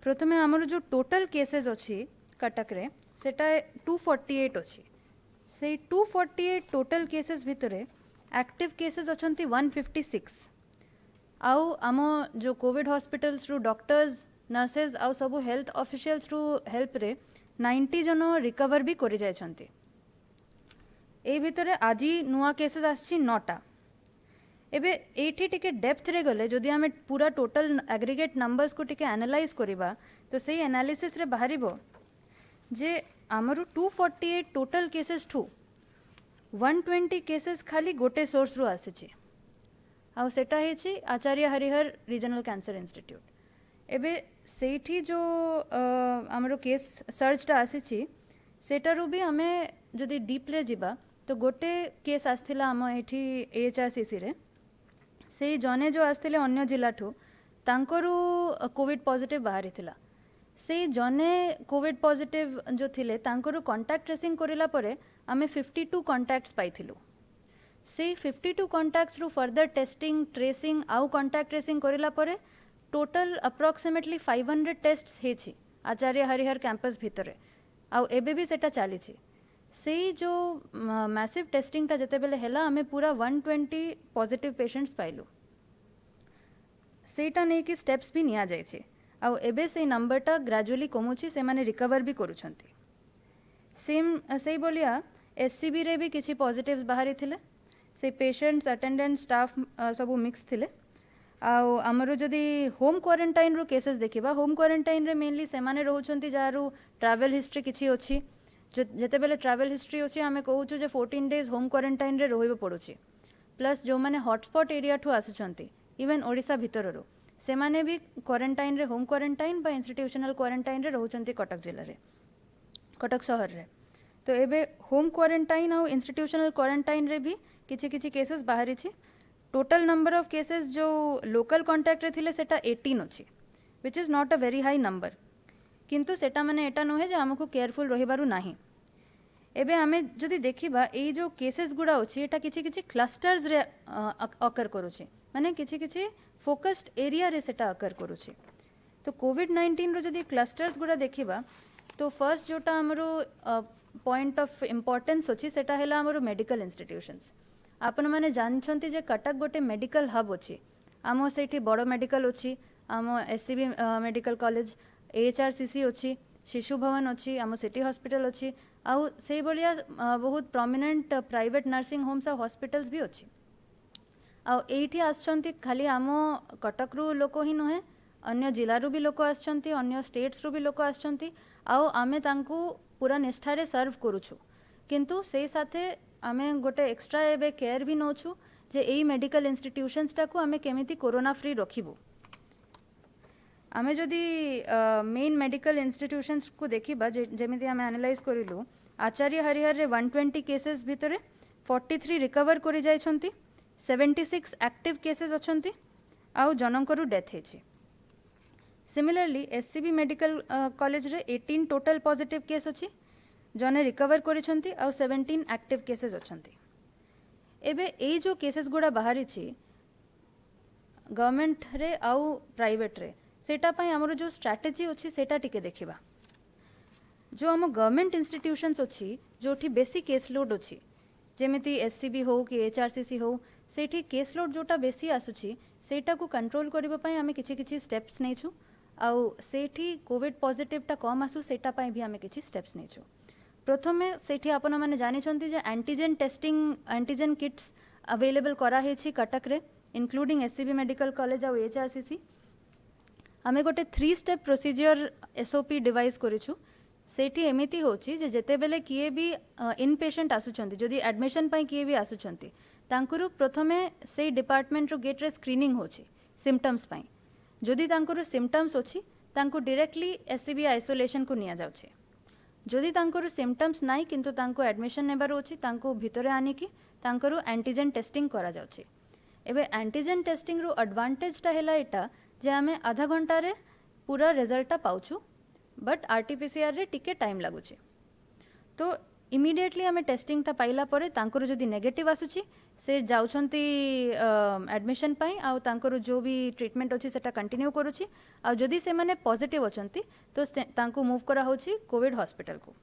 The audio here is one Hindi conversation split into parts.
प्रथमे आमर जो टोटल केसेस अच्छी कटक रे सेटा 248 अच्छी से 248 टोटल केसेस भितर एक्टिव केसेस अछंती 156 आउ आम जो कोविड हॉस्पिटल्स रु डॉक्टर्स नर्सेज आउ सब हेल्थ ऑफिशियल्स रु हेल्प रे 90 जन रिकवर भी करि जायछंती। ए भितर आज नुआ केसेस आछि 9टा। एबे एठी टिके डेप्थ रे गले जदि आमे पूरा टोटल एग्रीगेट नंबर्स को टिके एनालाइज करिबा तो सेही एनालिसिस रे बाहरिबो जे आमरु 248 टोटल केसेस ठू 120 केसेस खाली गोटे सोर्स रु आसीछि आउ सेटा हेछि आचार्य हरिहर रीजनल कैंसर इंस्टीट्यूट। एबे सेठी जो आमरो केस सर्चटा आसीछि सेटारु भी आमे जदि डीप रे जिबा तो गोटे केस आस्थिला आम एठी एचआरसीसी रे से जने जो आस्थिले अन्य जिला ठू तांकरु कोविड पॉजिटिव बाहरी थिला। से जने कोविड पॉजिटिव जो थिले तांकरु कांटेक्ट ट्रेसिंग करिला परे आमे 52 कांटेक्ट्स पाइथिलु। से 52 कांटेक्ट्स रु फर्दर टेस्टिंग ट्रेसिंग आउ कांटेक्ट ट्रेसिंग करिला परे टोटल अप्रोक्सीमेटली 500 टेस्ट्स हेछि आचार्य हरिहर कैंपस भितरे आउ एबे भी सेटा चालीछि। से जो मैसिव टेस्टिंग टा जते बेले हेला आमे पूरा 120 पॉजिटिव पेशेंट्स पाइलु। सेटा नै कि स्टेप्स भी निया जायछि आउ एबे से नंबर टा ग्रेजुअली कमुछि से माने रिकवर भी करूछंती। से बोलिया एससीबी रे भी किछि पॉजिटिव्स बाहरी थिले। से पेशेंट्स अटेंडेंट स्टाफ सब मिक्स थिले। आउ हमरो जदि होम क्वारंटाइन रो केसेस देखिबा होम क्वारंटाइन रे मेनली से माने रहउछंती जारू ट्रैवल हिस्ट्री किछि अछि जते बेले ट्रैवल हिस्ट्री अछि आमे कहउछु जे 14 डेज होम क्वारंटाइन रे रहिबो पडुछि प्लस जो माने हॉटस्पॉट एरिया ठु आसुछंती इवन ओडिसा भितर रो से माने भी क्वारंटाइन रे होम क्वारंटाइन बा इंस्टीट्यूशनल क्वारंटाइन रे रहउछंती कटक जिल्ला रे कटक शहर रे। तो एबे होम क्वारंटाइन और इंस्टीट्यूशनल क्वारंटाइन रे भी किछि किछि केसेस बाहरी छी। टोटल नंबर ऑफ केसेस जो लोकल कांटेक्ट रे थिले सेटा 18 अछि which is not a very high number किंतु सेटा माने एटा नहे जे हमकु केयरफुल रहिबारु नाही। एबे आमे जदि देखिबा ए जो केसेस गुडा अछि एटा किछि किछि क्लस्टर्स रे अकर करूछि माने किछि किछि फोकस्ड एरिया रे सेटा अकर करूछि। तो कोविड 19 रो जदि क्लस्टर्स गुडा देखिबा तो फर्स्ट जोटा हमरो पॉइंट ऑफ इम्पोर्टेंस अछि सेटा हेला हमरो मेडिकल इंस्टीट्यूशंस। आपण माने जानछंती जे कटक गोटे मेडिकल हब अछि आमो सेठी बड़ मेडिकल अछि आमो एससीबी मेडिकल कॉलेज एचआरसीसी अछि शिशु भवन अछि आमो सिटी हॉस्पिटल अछि आउ से बलिया बहुत प्रोमिनेंट प्राइवेट नर्सिंग होम्स आ हॉस्पिटल्स भी अछि। आउ एठी आछंती खाली आमो कटक रु लोक ही नहे अन्य जिला रु भी लोक आछंती अन्य स्टेट्स रु भी लोक आछंती आउ आमे तांकू पूरा निष्ठारे सर्व करूछु किंतु से साथे आमे गोटे एक्स्ट्रा एबे केयर भी नोछु जे एई मेडिकल इंस्टीट्यूशंस टाकू आमे केमिति कोरोना फ्री रखिबु। आमे जदि मेन मेडिकल इंस्टीट्यूशंस को देखिबा जेमिति आमे एनालाइज करिलु आचार्य हरिहर रे 120 केसेस भितरे 43 रिकवर करि जायछंती 76 एक्टिव केसेस अछंती आउ जनकरू डेथ हेछि। सिमिलरली एससीबी मेडिकल कॉलेज रे 18 टोटल पॉजिटिव केस अछि जने रिकवर करिछंती आउ 17 एक्टिव केसेस अछंती। एबे ए जो केसेस गुडा बाहरी छी गवर्नमेंट रे आउ प्राइवेट रे सेटा पई हमरो जो स्ट्रेटजी अछि सेटा टिके देखिबा। जो हम गवर्नमेंट इंस्टीट्यूशंस अछि जोठी बेसी केस लोड अछि जेमिति एससीबी हो कि एचआरसीसी हो सेठी केस लोड जोटा बेसी आसुछि सेटा को कंट्रोल करबा पई हमें किछि किछि स्टेप्स नेछु आउ सेठी कोविड पॉजिटिव टा कम आसु सेटा पई भी हमें किछि स्टेप्स नेछु। प्रथमे सेठी आपण माने जानि छंती जे antigen testing antigen kits available करा हेछि कटक रे इंक्लूडिंग एससीबी मेडिकल कॉलेज आउ एचआरसीसी। हमें गोटे 3 स्टेप प्रोसीजर एसओपी डिवाइस करिछु सेठी एमिति होछि जे जते बेले किए भी इन पेशेंट आसुचंती जदि एडमिशन पई किए भी आसुचंती तांकुरु प्रथमे से डिपार्टमेंट रो गेट रे स्क्रीनिंग होछि सिम्पटम्स पई जदि तांकुरु सिम्पटम्स होछि तांकु डायरेक्टली एससीबी आइसोलेशन को निया जाउछि। जदि तांकुरु सिम्पटम्स नाही किंतु तांको एडमिशन नेबार होछि तांको भितरे आनी कि तांकुरु एंटीजन टेस्टिंग करा जाउछि। एबे एंटीजन टेस्टिंग रो एडवांटेज ता हेला एटा जे हमें आधा घंटा रे पूरा रिजल्ट पाउछु बट आरटीपीसीआर रे टिके टाइम लागुछि। तो इमिडिएटली आम टेस्टिंगटा पाइला परे तांकर जदि नेगेटिव आसुची से जाउछंती एडमिशन पाई आउ तांकर जो भी ट्रीटमेंट अच्छी सेटा कंटिन्यू करुची आ जदि से माने पॉजिटिव अछंती तो तांको मूव करा होची कोविड हॉस्पिटल को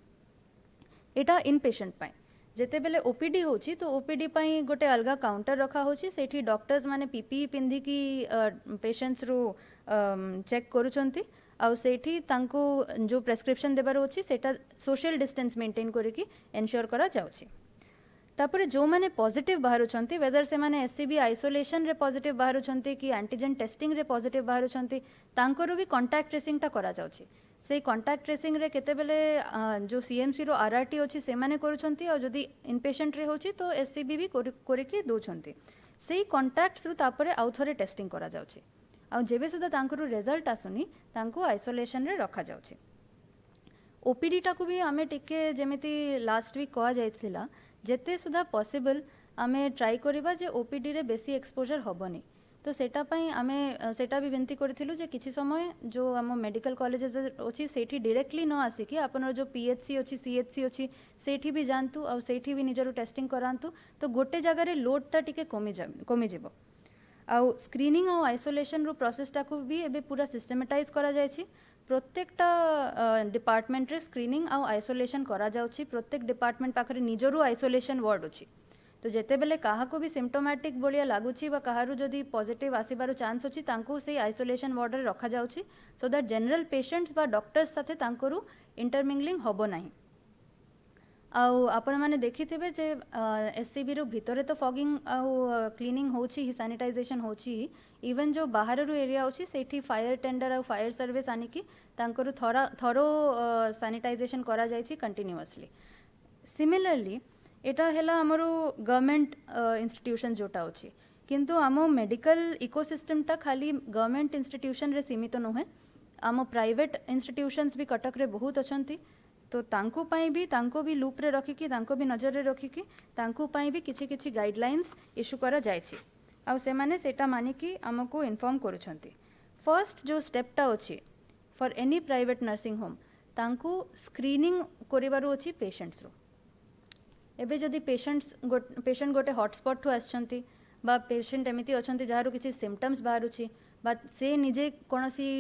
एटा इन पेशेंट पाई जेते बेले ओपीडी होची तो ओपीडी पाई गोटे अलगा काउंटर रखा होची सेठी डॉक्टर्स माने पीपी पिंधी की पेशेंट्स रो चेक करूछंती आउ सेठी तांको जो प्रेस्क्रिप्शन देबार होची सेटा सोशल डिस्टेंस मेंटेन करिकी एनश्योर करा जाउची तापरे जो माने पॉजिटिव बाहरुछंती वेदर से माने एससीबी आइसोलेशन रे पॉजिटिव बाहरुछंती कि एंटीजन टेस्टिंग रे पॉजिटिव बाहरुछंती तांकर भी कांटेक्ट ट्रेसिंग टा करा जाउची से कांटेक्ट ट्रेसिंग रे केते बेले जो सीएमसी रो आरआरटी अछि से माने करूछंती और जदी इनपेशेंट रे होची तो एससीबी भी करिकी दोछंती सेही कांटेक्ट्स रु तापरे आउथरे टेस्टिंग करा जाउची आ जेबे सुधा तांकर रिजल्ट आसुनी तांको आइसोलेशन रे रखा जाउची ओपीडी टाकू भी आमे टिके जेमिति लास्ट वीक कहा जाइथिला जेते सुधा पॉसिबल आमे ट्राई करिबा जे ओपीडी रे बेसी एक्सपोजर होबनी तो सेटा पई आमे सेटा भी विनती करथिलु जे किछि समय जो आम मेडिकल कॉलेजेस अछि सेठी डायरेक्टली न आसी कि आपन जो पीएचसी अछि सीएचसी अछि सेठी भी जानतु आ सेठी भी निजरो टेस्टिंग करांतु तो गोटे जगह रे लोड ता टिके कमी जिवो आउ स्क्रीनिंग और आइसोलेशन रो प्रोसेस टाकू भी एबे पूरा सिस्टमेटाइज करा जाय छी प्रत्येकटा डिपार्टमेंट रे स्क्रीनिंग और आइसोलेशन करा जाउची प्रत्येक डिपार्टमेंट पाखरे निजरो आइसोलेशन वार्ड अछि तो जेते बेले काहा को भी सिम्प्टोमैटिक बोलिया लागुची बा काहारु जदी पॉजिटिव आसीबारो चांस अछि तांको से आइसोलेशन वार्ड रे रखा जाउची सो दैट जनरल पेशेंट्स बा डॉक्टर्स साथे तांकरू इंटरमिंगलिंग होबो नाही आउ आपण माने देखिथिबे जे एससीबी रो भितरे तो फॉगिंग आउ क्लीनिंग होची ही सैनिटाइजेशन होची इवन जो बाहर रो एरिया होची सेठी फायर टेंडर आउ फायर सर्विस आनी की तांकरू थरो सैनिटाइजेशन करा जायछि कंटिन्यूअसली सिमिलरली एटा हेला हमरो गवर्नमेंट इंस्टीट्यूशन जोटा होची किंतु आमो मेडिकल इकोसिस्टम ता खाली गवर्नमेंट इंस्टीट्यूशन रे सीमित नहे आमो प्राइवेट इंस्टीट्यूशंस भी कटक रे बहुत अछंती तो तांको पाई भी तांको भी लूप रे रखिकी तांको भी नजर रे रखिकी तांको पाई भी किछि किछि गाइडलाइंस इशू करा जायछि आ से माने सेटा माने कि हमको इन्फॉर्म करूछंती फर्स्ट जो स्टेप टा अछि for any private nursing home तांको स्क्रीनिंग करिवारो अछि पेशेंट्स रो एबे जदी पेशेंट गोटे हॉटस्पॉट ठु आछंती बा पेशेंट एमिति अछंती जहारो किछि सिम्पटम्स बाहरुछि बा से निजे कोनोसी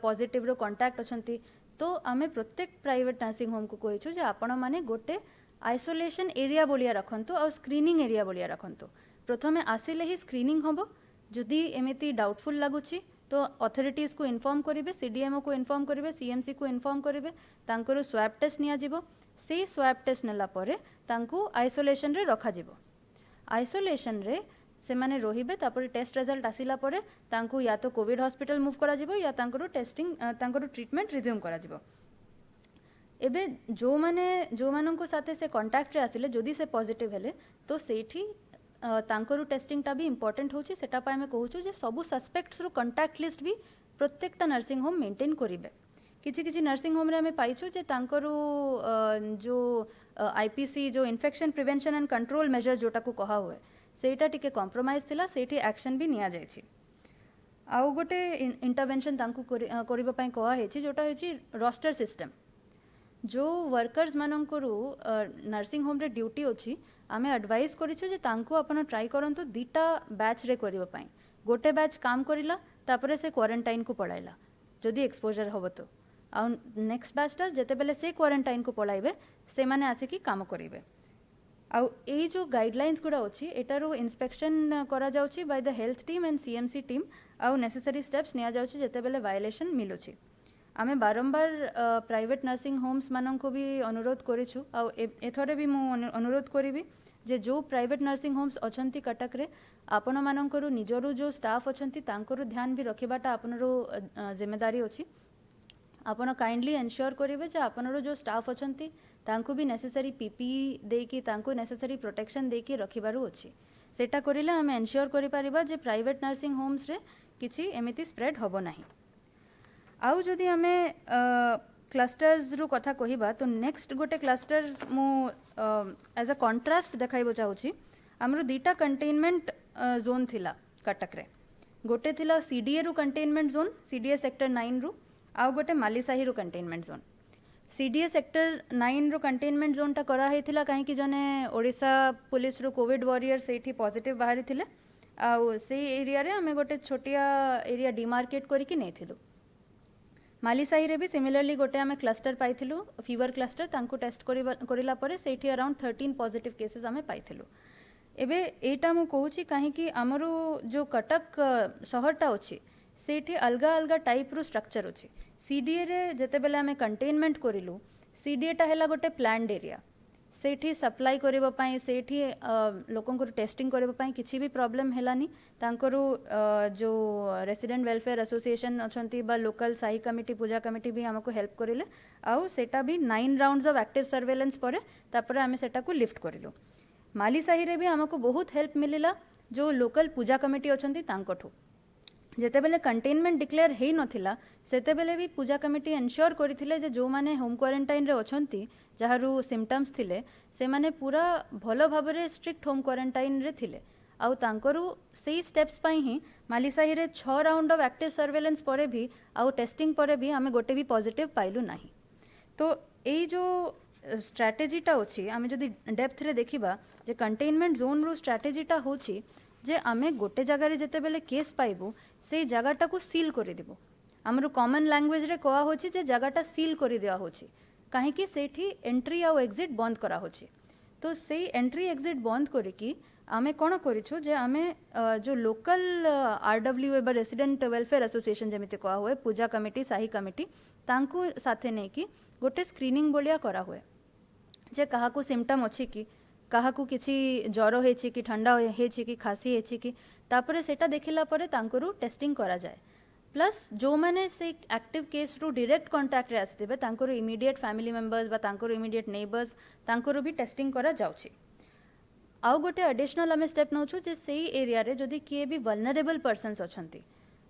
पॉजिटिव रो कांटेक्ट अछंती तो आमे प्रत्येक प्राइवेट नर्सिंग होम को कहिछु जे आपण माने गोटे आइसोलेशन एरिया बोलिया रखंतु और स्क्रीनिंग एरिया बोलिया रखंतु प्रथमे आसिले ही स्क्रीनिंग होबो जदी एमिति डाउटफुल लागुछि तो अथॉरिटीज को इन्फॉर्म करिवे सीडीएमओ को इन्फॉर्म करिवे सीएमसी को इन्फॉर्म करिवे तांकर स्वैब टेस्ट निया जिवो से स्वैब टेस्ट नेला परे तांको आइसोलेशन रे रखा जिवो आइसोलेशन रे से माने रोहिबे तापर टेस्ट रिजल्ट आसिला परे तांको या तो कोविड हॉस्पिटल मूव करा जिवो या तांकर टेस्टिंग तांकर ट्रीटमेंट रिज्यूम करा जिवो एबे जो माननको साथे से कांटेक्ट रे आसिले जदी से पॉजिटिव हेले तो सेठी तांकर टेस्टिंग टा भी इंपोर्टेंट होची सेटा पाए में कहूछु जे सबु सस्पेक्ट्स रो कांटेक्ट लिस्ट भी प्रत्येकटा नर्सिंग होम मेंटेन करिवे किछि किछि नर्सिंग होम रे हमें पाइछु जे तांकर जो आईपीसी जो infection prevention and control measure जोटा को कहा हुए सेटा टिके कॉम्प्रोमाइज थिला सेठी एक्शन भी निया जायछि आउ गोटे इंटरवेंशन तांको करिबा पई कहा हेछि जोटा हेछि रोस्टर सिस्टम जो वर्कर्स मानकरू नर्सिंग होम रे ड्यूटी अछि आमे एडवाइस करिछु जे तांको अपन ट्राई करंतु दीटा बैच रे करिबा पई गोटे बैच काम करिला तापरे से क्वारंटाइन को पळाइला जदी एक्सपोजर होबो तो आ नेक्स्ट बैच ता जेते बेले से क्वारंटाइन को पळाइबे से माने आसी की काम करिवे आ ए जो गाइडलाइंस गुडा अछि एटारो इंस्पेक्शन करा जाउछि by the health team and CMC team आ नेसेसरी स्टेप्स निया जाउछि जेते बेले वायलेशन मिलुछि आमे बारंबार प्राइवेट नर्सिंग होम्स माननको भी अनुरोध करिछु आ एथरे भी मु अनुरोध करिवि जे जो प्राइवेट नर्सिंग होम्स अछंती कटक रे आपण मानकरू निजरो जो स्टाफ अछंती तांकरो ध्यान भी रखिबाटा आपनरो जिम्मेदारी अछि आपण काइंडली एन्श्योर करिवे जे आपनरो जो स्टाफ अछंती तांको भी नेसेसरी पीपीई देकी तांको नेसेसरी प्रोटेक्शन देकी रखिबारु अछि सेटा करिले हम एन्श्योर करि परिबा जे प्राइवेट नर्सिंग होम्स रे किछि एमिति स्प्रेड होबो नाही आउ जदि हमें क्लस्टर्स रू कथा कहिबा तो नेक्स्ट गोटे क्लस्टर मु एज अ कंट्रास्ट देखाइबो चाहूची हमरो दीटा कंटेनमेंट जोन थिला कटक रे गोटे थिला सीडीए रू कंटेनमेंट जोन सीडीए सेक्टर 9 रू आउ गोटे मालीसाही रू कंटेनमेंट जोन सीडीए सेक्टर 9 रो कंटेनमेंट जोनटा कराइला कहीं जने ओडिशा पुलिस रो कोविड वॉरियर से पॉजिटिव बाहरी थिले आउ से एरिया रे आमे गोटे छोटिया एरिया डिमार्केट करके नहीं मालीसाही रे भी सिमिलरली गोटे आमे क्लस्टर पाइथिलु फीवर क्लस्टर तांको टेस्ट करिला परे सेठी अराउंड 13 पॉजिटिव केसेस आमे पाइथिलु। एबे एटा मु कहूची काहे कि हमरो जो कटक शहरटा अछि सेठी अलगा अलगा टाइप रो स्ट्रक्चर अछि। सीडीए रे जते बेले आमे कंटेनमेंट करिलु सीडीए टा हैला गोटे प्लान्ड एरिया सेठी सप्लाई करबा पई सेठी लोकन को टेस्टिंग करबा पई किछि भी प्रॉब्लम हेलानी तांकरो जो रेसिडेंट वेलफेयर एसोसिएशन अछंती बा लोकल साही कमिटी पूजा कमिटी भी हमको हेल्प करिले आउ सेटा भी 9 राउंड्स ऑफ एक्टिव सर्वेलेंस परे तापरे आमे सेटा को लिफ्ट करिलु। मालीसाही रे भी हमको बहुत हेल्प मिलिला जो लोकल पूजा कमिटी अछंती तांकठो जेते बेले कंटेनमेंट डिक्लेयर हेई नथिला सेते बेले भी पूजा कमिटी एनश्योर करिथिले जे जो माने होम क्वारंटाइन रे अछंती जहारू सिम्पटम्स थिले से माने पूरा भलो भाबरे स्ट्रिक्ट होम क्वारंटाइन रे थिले आउ तांकरू सेई स्टेप्स पई ही मालीसाही रे 6 राउंड ऑफ एक्टिव सर्वेलेंस परे भी आउ टेस्टिंग परे भी हमें गोटे भी पॉजिटिव पाइलु नाही। तो एई जो स्ट्रैटेजीटा अछि आमे जदि डेप्थ रे देखिबा जे कंटेनमेंट जोन रो स्ट्रैटेजीटा होछि जे आमे गोटे जगह रे जेते बेले केस पाइबु से जगहटा को सील कर देबो। हमरो कॉमन लैंग्वेज रे कहा होछि जे जगहटा सील कर दिया होछि काहे कि सेठी एंट्री आ एग्जिट बंद करा होछि। तो सेई एंट्री एग्जिट बंद करिकी आमे कोन करिछु जे आमे जो लोकल आरडब्ल्यू एबा रेसिडेंट वेलफेयर एसोसिएशन जेमिति कहा होए पूजा कमिटी साही कमिटी तांको साथे नै कि गोटे स्क्रीनिंग बोलिया करा होए जे काहा को सिम्पटम अछि कि काहा को किछि ज्वर हेछि कि ठंडा हेछि कि खासी हेछि कि तापरे सेटा देखिला परे तांकरू टेस्टिंग करा जाए प्लस जो माने से एक्टिव केस रू डायरेक्ट कांटेक्ट रे आस्थिबे तांकरू इमीडिएट फैमिली मेंबर्स बा तांकरू इमीडिएट नेबर्स तांकरू भी टेस्टिंग करा जाउछि। आउ गोटे एडिशनल आमे स्टेप नउछु जे सेई एरिया रे जदि किए भी वल्नरेबल पर्सन्स अछंती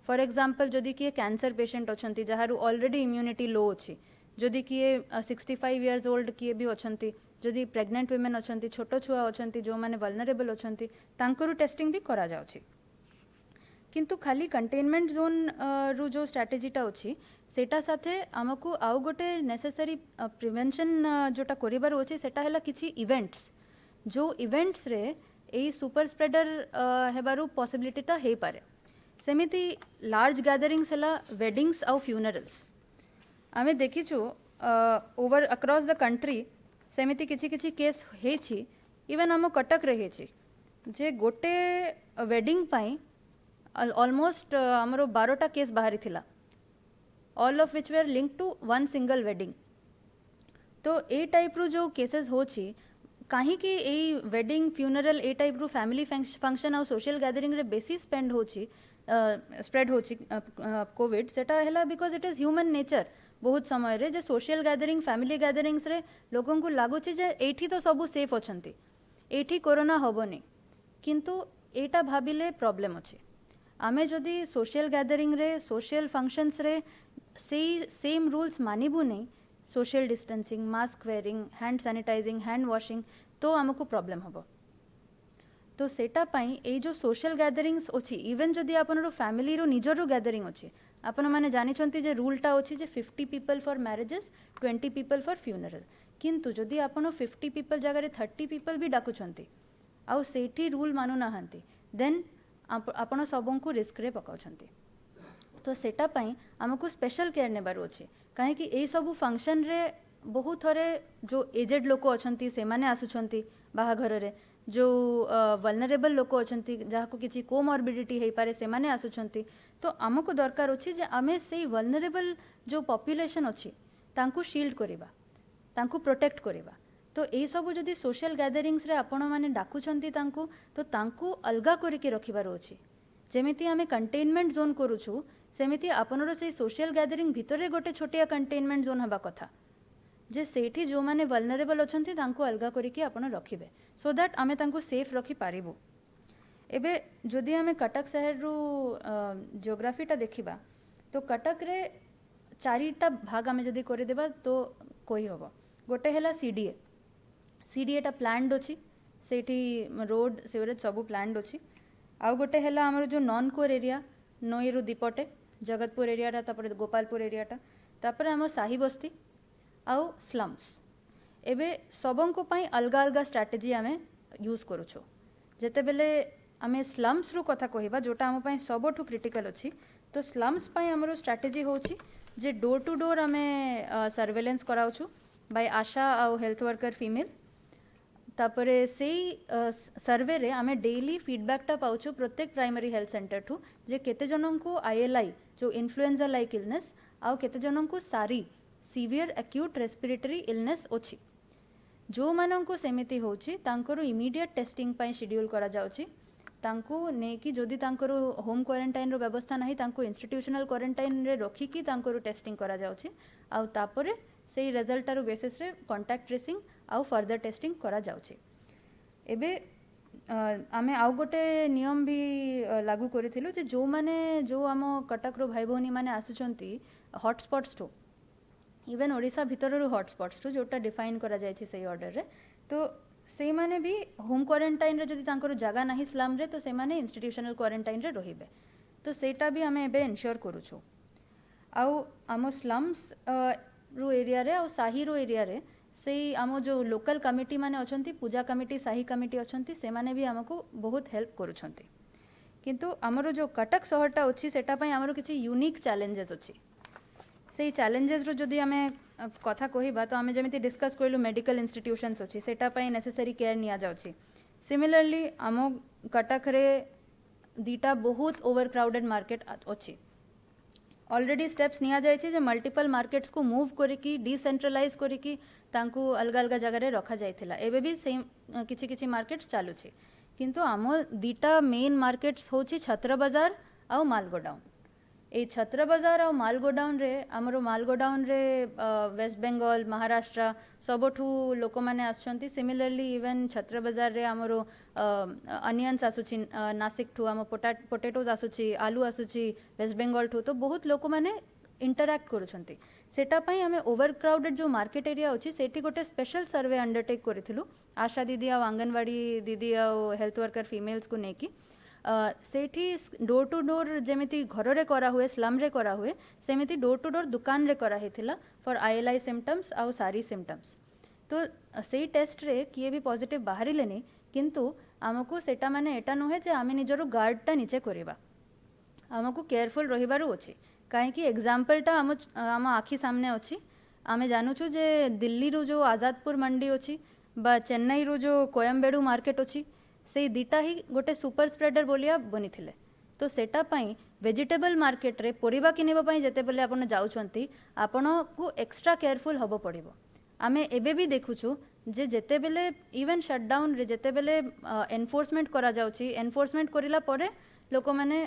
फॉर एग्जांपल जदि किए कैंसर पेशेंट अछंती जहारू ऑलरेडी इम्यूनिटी लो अछि जदि किए 65 इयर्स ओल्ड किए भी अछंती जदि प्रेग्नेंट वुमेन अछंती छोटो छुआ अछंती जो माने वल्नरेबल अछंती तांकरू टेस्टिंग भी करा जाउछि। किंतु खाली कंटेनमेंट जोन रु जो स्ट्रैटेजीटा अछि सेटा साथे हमकु आउ गोटे नेसेसरी प्रिवेंशन जोटा करिबार अछि सेटा हैला किछि इवेंट्स जो इवेंट्स रे एई सुपर स्प्रेडर हेबारू पॉसिबिलिटीटा हे पारे सेमिति लार्ज गैदरिंग्स हैला वेडिंग्स आउ फ्यूनरल्स आमे देखिछु ओवर अक्रॉस द कंट्री सेमिति किछि किछि केस हेछि इवन हम कटक रे हेछि जे गोटे वेडिंग पाई ऑलमोस्ट हमरो 12टा केस बाहरी थिला all of which were link to one single wedding. तो ए टाइप रू जो केसेस होछि काहे कि एई वेडिंग फ्यूनरल ए टाइप रू फैमिली फंक्शन और सोशल गैदरिंग रे बेसी स्पेंड होछि स्प्रेड होछि कोविड सेटा हैला because it is human nature बहुत समय रे जे सोशल गैदरिंग फैमिली गैदरिंग्स रे लोगों को लागुछि जे एठी तो सब सेफ अछंती एठी कोरोना होबनी किंतु एटा भाबिले प्रॉब्लम अछि। आमे जदि सोशल गैदरिंग रे सोशल फंक्शंस रे सेम रूल्स मानिबु नहीं social distancing mask wearing hand sanitising hand washing तो हमको प्रॉब्लम हबो। तो सेटा पाई ए जो सोशल गैदरिंग्स अछि इवन जदि आपन फैमिली रो निजर रो गैदरिंग अछि आपन माने जानि छंती जे रूलटा अछि जे 50 people for marriages 20 people for funeral किंतु जदि आपन 50 पीपल जगह रे 30 पीपल भी डाकु छंती आउ सेठी रूल मानु नाहंती देन आपण सबन को रिस्क रे पकाउछंती। तो सेटा पाई हमको स्पेशल केयर नेबार अछि काहे कि ए सब फंक्शन रे बहुत थरे जो एजेड लोक अछंती से माने आसुछंती बाहा घर रे जो वल्नरेबल लोक अछंती जहा को किछि कोमॉर्बिडिटी हे पारे से माने आसुछंती। तो हमको दरकार अछि जे आमे सेई वल्नरेबल जो पॉपुलेशन अछि तांको शील्ड करिबा तांको प्रोटेक्ट करिबा। तो ए सब जदि सोशल गैदरिंग्स रे आपण माने डाकुछंती तांको तो तांको अलगा करके रखिबार अछि जेमिति आमे कंटेनमेंट जोन करूछु सेमिति आपनरो से सोशल गैदरिंग भितरे गोटे छोटिया कंटेनमेंट जोन हबा कथा जे सेठी जो माने वल्नरेबल अछंती तांको अलगा करके आपण रखिबे सो दैट आमे तांको सेफ रखि पारिबु। एबे जदि आमे कटक शहर रो जियोग्राफीटा देखिबा तो कटक रे चारिटा भाग आमे जदि करि देबा तो कोई हबो। गोटे हैला सीडीए टा प्लान्ड अछि सेठी रोड सीवरेज सब प्लान्ड अछि। आउ गोटे हैला हमर जो नॉन कोर एरिया नोई रो दीपटे जगतपुर एरिया टा तापर गोपालपुर एरिया टा तापर हमर साही बस्ती आउ स्लम्स एबे सबंको पाई अलग अलग स्ट्राटेजी आमे यूज करूछु जेते बेले आमे स्लम्स रु कथा कहिबा जोटा हम पाई सबठु क्रिटिकल अछि तो स्लम्स पाई हमरो स्ट्राटेजी होछि जे डोर टू डोर आमे सर्वेलेंस कराउछु बाय आशा आउ हेल्थ वर्कर फीमेल तापरे सेई सर्वे रे आमे डेली फीडबैक पाउछु प्रत्येक प्राइमरी हेल्थ सेंटर ठू जे केते जनन को आईएलआई जो इन्फ्लुएंजा लाइक इलनेस आउ केते जनन को सारी सीवियर एक्यूट रेस्पिरेटरी इलनेस अछि जो मानन को सेमिति होछि तांकरो इमीडिएट टेस्टिंग पाई शेड्यूल करा जाउछि तांको नेकी जदि तांकरो होम क्वारंटाइन रो व्यवस्था नाही तांको इंस्टीट्यूशनल क्वारंटाइन रे रखी की तांकरो टेस्टिंग करा जाउछि आउ तापरे सेई रिजल्ट रो बेसिस रे कांटेक्ट ट्रेसिंग आउ फर्दर टेस्टिंग करा जाउछि एबे आमे आउ गोटे नियम भी लागू करिथिलु जे जो माने जो आम कटक रो भाई भौनी माने आसुचंती हॉटस्पॉट्स टू इवन ओडिशा भितर रो हॉटस्पॉट्स टू जोटा डिफाइन करा जायछि सेई ऑर्डर रे तो से माने भी होम क्वारंटाइन रे जदि तांकर जगह नाही स्लम रे तो से माने इंस्टीट्यूशनल क्वारंटाइन रे रहिबे तो सेटा भी आमे एबे एन्श्योर करूछु आउ आम स्लम्स रो एरिया रे आउ साही रो एरिया रे से आम जो लोकल कमिटी माने अछंती पूजा कमिटी साही कमिटी अछंती से माने भी हमको बहुत हेल्प करूछंती किंतु हमरो जो कटक शहरटा अछि सेटा पई हमरो किछि यूनिक चैलेंजेस अछि से चैलेंजेस रो जदि आमे कथा कहिबा तो आमे जेमिति डिस्कस करलु मेडिकल इंस्टीट्यूशंस अछि सेटा पई नेसेसरी केयर निया जाउछि सिमिलरली आम कटक रे दीटा बहुत ओवर क्राउडेड मार्केट अछि ऑलरेडी स्टेप्स निया जायछि जे मल्टीपल मार्केट्स को मूव करिकी डिसेंट्रलाइज करिकी तांकू अलग अलग जगह रे रखा जायथिला एबे भी सेम किछि किछि मार्केट्स चालू छी किंतु आम दीटा मेन मार्केट्स होछि छत्र बाजार आउ मालगोडाउन ए छत्र बाजार और मालगोडाउन रे हमरो मालगोडाउन रे वेस्ट बेंगल महाराष्ट्र सबठू लोक माने आछंती सिमिलरली इवन छत्र बाजार रे हमरो अनियंस आसुची नासिक ठू हम पोटैटोज आसुची आलू आसुची वेस्ट बेंगल ठू तो बहुत लोक माने इंटरैक्ट करूछंती सेटा पई हमें ओवर क्राउडेड जो मार्केट एरिया अछि सेठी गोटे स्पेशल सर्वे अंडरटेक करिथिलु आशा दीदी आ आंगनवाड़ी दीदी आ हेल्थ वर्कर फीमेल्स को नेकी सेठी डोर टू डोर जेमिति घर रे करा हुए स्लम रे करा हुए सेमिति डोर टू डोर दुकान रे करा हेथिला फॉर आईएलआई सिम्पटम्स आउ सारी सिम्पटम्स तो सेही टेस्ट रे किए भी पॉजिटिव बाहरी लेनी किंतु हमको सेटा माने एटा नहे जे आमे निजरो गार्डटा नीचे करिबा हमको केयरफुल रहिबारु अछि काहे कि एग्जांपलटा हम आखि सामने अछि आमे जानुछु जे दिल्ली रो जो आजादपुर मंडी अछि बा चेन्नई रो जो कोयम्बेडु मार्केट अछि से दीटा ही गोटे सुपर स्प्रेडर बोलिया बनी थिले तो सेटा पाई वेजिटेबल मार्केट रे परिबा किनिबा पाई जते बेले आपण जाउछंती आपण को एक्स्ट्रा केयरफुल हबो पड़िबो आमे एबे भी देखुछु जे जते बेले इवन शटडाउन रे जते बेले एनफोर्समेंट करा जाउची एनफोर्समेंट करिला परे लोक माने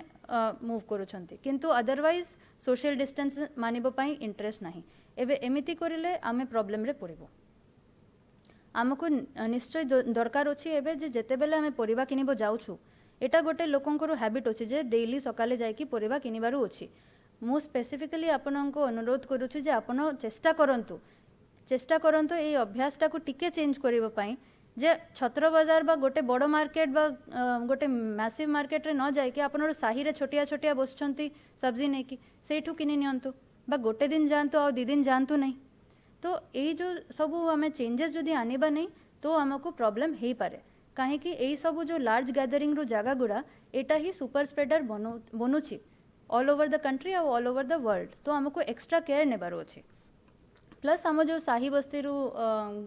मूव करूछंती किंतु अदरवाइज सोशल डिस्टेंस मानिबो पाई इंटरेस्ट नाही एबे एमिति करिले आमे प्रॉब्लम रे पड़िबो आमको निश्चय दरकार अछि एबे जे जते बेले आमे परिबा किनिबो जाउछु एटा गोटे लोकंकर हैबिट अछि जे डेली सकाले जाय कि परिबा किनिबारु अछि मु स्पेसिफिकली आपनको अनुरोध करूछु जे आपण चेष्टा करंतु ए अभ्यासटा को टिके चेंज करिबो पाई जे छत्र बाजार बा गोटे बड़ मार्केट बा गोटे मैसिव मार्केट रे न जाय कि आपण साही रे छोटिया छोटिया बसचंती सब्जी नै कि सेठू किनि नियंतु बा गोटे दिन जानतु आ दि दिन जानतु नै तो ये जो सब आम चेंजेस जदि आनिबा नहीं तो आमको प्रॉब्लम हो पारे कहीं यही सब जो लार्ज गैदरिंग रो जगह गुड़ा एटा ही सुपर स्प्रेडर बनुची ऑल ओवर द कंट्री और ऑल ओवर द वर्ल्ड तो आमको एक्स्ट्रा केयर नेबार अच्छे प्लस आम जो साही बस्ती रू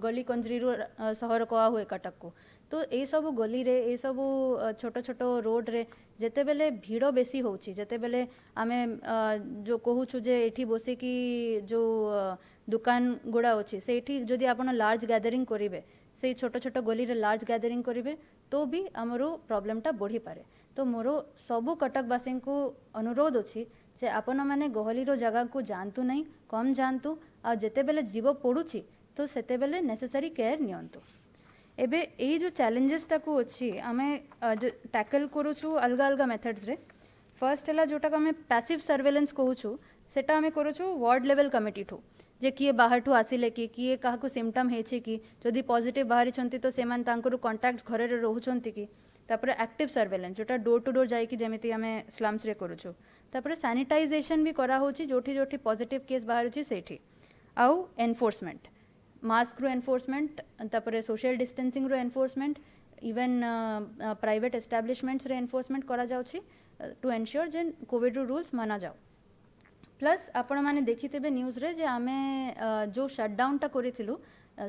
गली कंजरी रू सहर कहा हुए कटक को तो ये सब गली रे ये सब छोट छोट रोड रे जेते बेले भीड़ बेसी होची जेते बेले आमे जो कहूछु जे एठी बसी की जो दुकान गुड़ा अच्छी से जदि आपण लार्ज गैदरिंग करेंगे से छोट छोट गली रे लार्ज गैदरिंग करेंगे तो भी आमरो प्रॉब्लमटा बढ़ी पारे तो मोर सबू कटकवासी को अनुरोध अच्छी जे आपण मैंने गहली रो जगह को जानतु नहीं कम जानतु आ जेते बेले जीव पड़ुची तो सेते बेले नेसेसरी केयर नियंतु एबे यही जो चैलेंजेस ताकू अच्छी आमे टैकल करूछु अलग अलग मेथड्स रे फर्स्ट है जोटा आम पैसिव सर्वेलेंस कहूछु सेटा आम करूछु वार्ड लेवल कमिटी ठू जे किए बाहर ठू आसिले कि किए काहाकू सिम्पटम हेछि कि जदि पॉजिटिव बाहरी छंती तो सेमान तांकरू कांटेक्ट घरे रे रहउछंती कि तापर एक्टिव सर्वेलेंस जोटा डोर टू डोर जाई कि जेमिति आमे स्लम्स रे करूछु तापर सैनिटाइजेशन भी करा होछि जोठी जोठी पॉजिटिव केस बाहर होछि सेठी आउ एनफोर्समेंट मास्क रो एनफोर्समेंट तापर सोशल डिस्टेंसिंग रो एनफोर्समेंट इवन प्राइवेट एस्टाब्लिशमेंट्स रे एनफोर्समेंट करा जाउछि टू एनश्योर जे कोविड रो रूल्स माना जाओ प्लस आपण माने देखिथिबे न्यूज रे जे आमे जो शटडाउन टा करिथिलु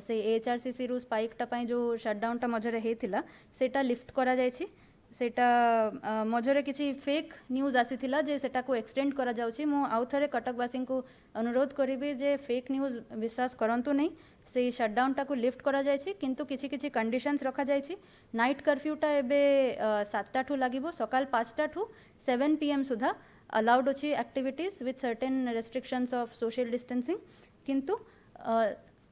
से एचआरसीसी रु स्पाइक टा पई जो शटडाउन टा मझरे हेतिला सेटा लिफ्ट करा जायछि सेटा मझरे किछि फेक न्यूज आसीथिला जे सेटा को एक्सटेंड करा जाउछि मो आउ थरे कटकवासी को अनुरोध करिबे जे फेक न्यूज विश्वास करंतु नहीं से शटडाउन टा को लिफ्ट करा जायछि किंतु किछि किछि कंडीशंस रखा जायछि नाइट कर्फ्यू टा एबे 7टा ठू लागिबो सकाल 5टा ठू 7 PM सुधा अलाउड अछि activities with certain restrictions of social distancing किंतु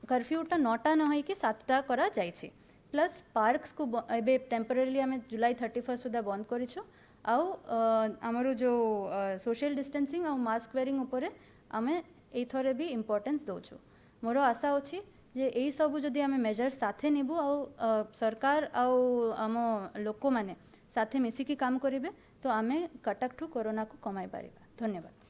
कर्फ्यू टा 9टा न होई कि 7टा करा जायछि प्लस पार्क्स को एबे टेम्परेरी आम जुलाई 31 सुधा बंद करिछु आउ आमर जो सोशल डिस्टेंसिंग आउ मास्क वेयरिंग उपरे आमे एथरे भी इम्पोर्टेंस दउछु मोर आशा अछि जे एई सब जदि आमे मेजर्स साथे निबु आउ सरकार आउ आम लोक माने साथे मिसिकी काम करिवे तो आमे कटक ठू कोरोना को कमाई पारिबा। धन्यवाद।